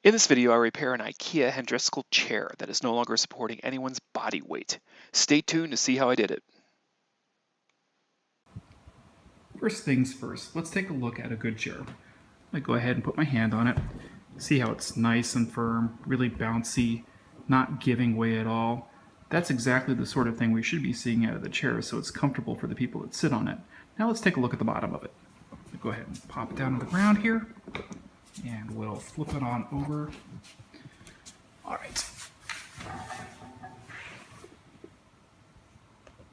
In this video, I repair an Ikea Henriskdal chair that is no longer supporting anyone's body weight. Stay tuned to see how I did it. First things first, let's take a look at a good chair. I'm going to go ahead and put my hand on it, see how it's nice and firm, really bouncy, not giving way at all. That's exactly the sort of thing we should be seeing out of the chair, so it's comfortable for the people that sit on it. Now let's take a look at the bottom of it. Go ahead and pop it down to the ground here, and we'll flip it on over. All right.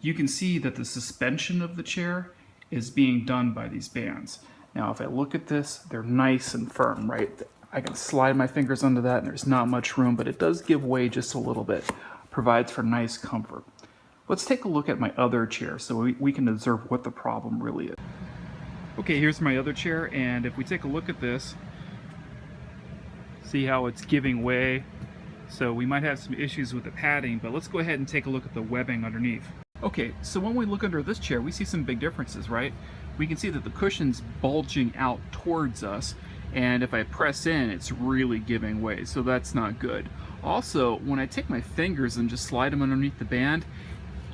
You can see that the suspension of the chair is being done by these bands. Now, if I look at this, they're nice and firm, right? I can slide my fingers under that and there's not much room, but it does give way just a little bit. Provides for nice comfort. Let's take a look at my other chair so we can observe what the problem really is. Okay, here's my other chair, and if we take a look at this, see how it's giving way. So we might have some issues with the padding, but let's go ahead and take a look at the webbing underneath. Okay, so when we look under this chair, we see some big differences, right? We can see that the cushion's bulging out towards us, and if I press in, it's really giving way, so that's not good. Also, when I take my fingers and just slide them underneath the band,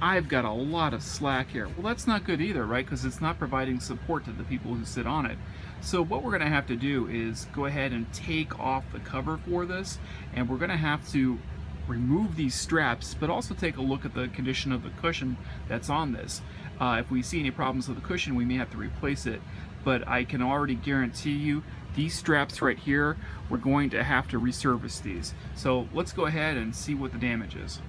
I've got a lot of slack here. Well, that's not good either, right? Because it's not providing support to the people who sit on it. So what we're going to have to do is go ahead and take off the cover for this, and we're going to have to remove these straps, but also take a look at the condition of the cushion that's on this. If we see any problems with the cushion, we may have to replace it, but I can already guarantee you these straps right here, we're going to have to resurface these. So let's go ahead and see what the damage is.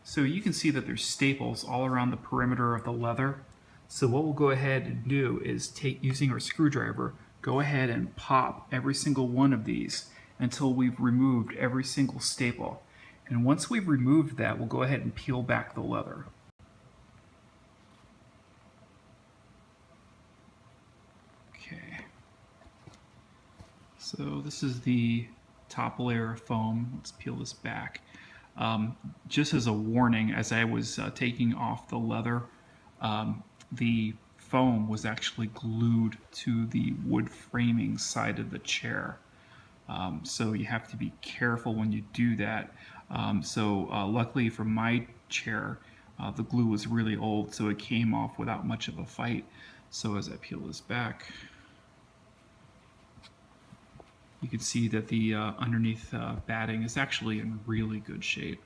So you can see that there's staples all around the perimeter of the leather. So what we'll go ahead and do is using our screwdriver, go ahead and pop every single one of these until we've removed every single staple. And once we've removed that, we'll go ahead and peel back the leather. Okay. So this is the top layer of foam. Let's peel this back. Just as a warning, as I was taking off the leather, the foam was actually glued to the wood framing side of the chair. So you have to be careful when you do that. Luckily for my chair, the glue was really old, so it came off without much of a fight. So as I peel this back, you can see that the underneath batting is actually in really good shape.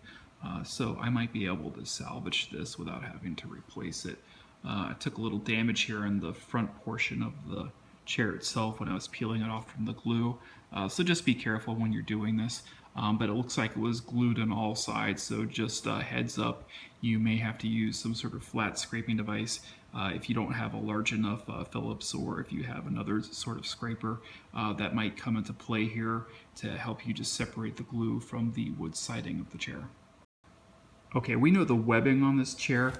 So I might be able to salvage this without having to replace it. I took a little damage here in the front portion of the chair itself when I was peeling it off from the glue. So just be careful when you're doing this. But it looks like it was glued on all sides, so just heads up, you may have to use some sort of flat scraping device if you don't have a large enough Phillips, or if you have another sort of scraper that might come into play here to help you just separate the glue from the wood siding of the chair. Okay, we know the webbing on this chair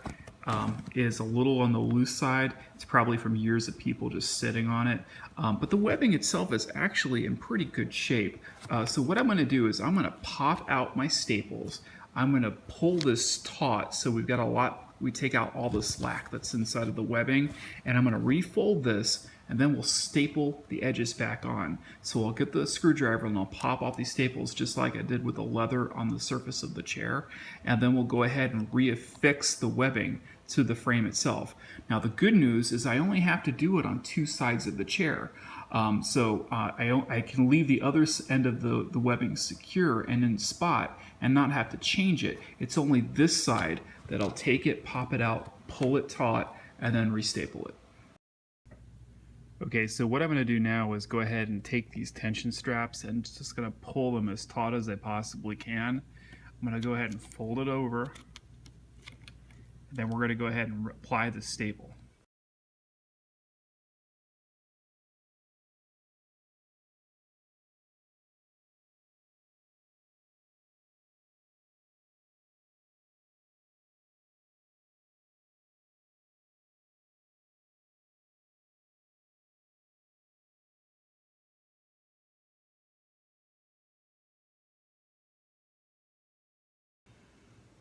is a little on the loose side. It's probably from years of people just sitting on it. But the webbing itself is actually in pretty good shape. So what I'm going to do is I'm going to pop out my staples. I'm going to pull this taut so we've got a lot, we take out all the slack that's inside of the webbing, and I'm going to refold this, and then we'll staple the edges back on. So I'll get the screwdriver and I'll pop off these staples just like I did with the leather on the surface of the chair, and then we'll go ahead and reaffix the webbing to the frame itself. Now the good news is I only have to do it on two sides of the chair. I can leave the other end of the webbing secure and in spot and not have to change it. It's only this side that I'll take it, pop it out, pull it taut, and then restaple it. Okay, so what I'm going to do now is go ahead and take these tension straps and just going to pull them as taut as I possibly can. I'm going to go ahead and fold it over. Then we're going to go ahead and apply the staple.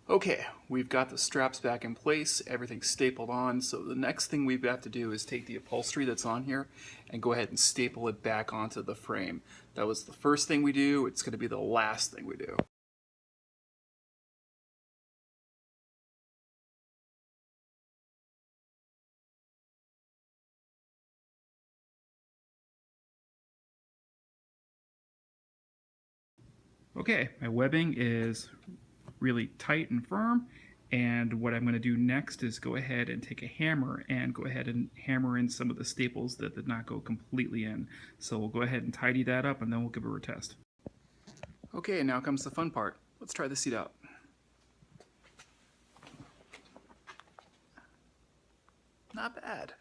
Okay, we've got the straps back in place, everything's stapled on, so the next thing we've got to do is take the upholstery that's on here and go ahead and staple it back onto the frame. That was the first thing we do, it's going to be the last thing we do. Okay, my webbing is really tight and firm, and what I'm going to do next is go ahead and take a hammer and go ahead and hammer in some of the staples that did not go completely in. So we'll go ahead and tidy that up and then we'll give her a test. Okay, now comes the fun part. Let's try the seat out. Not bad.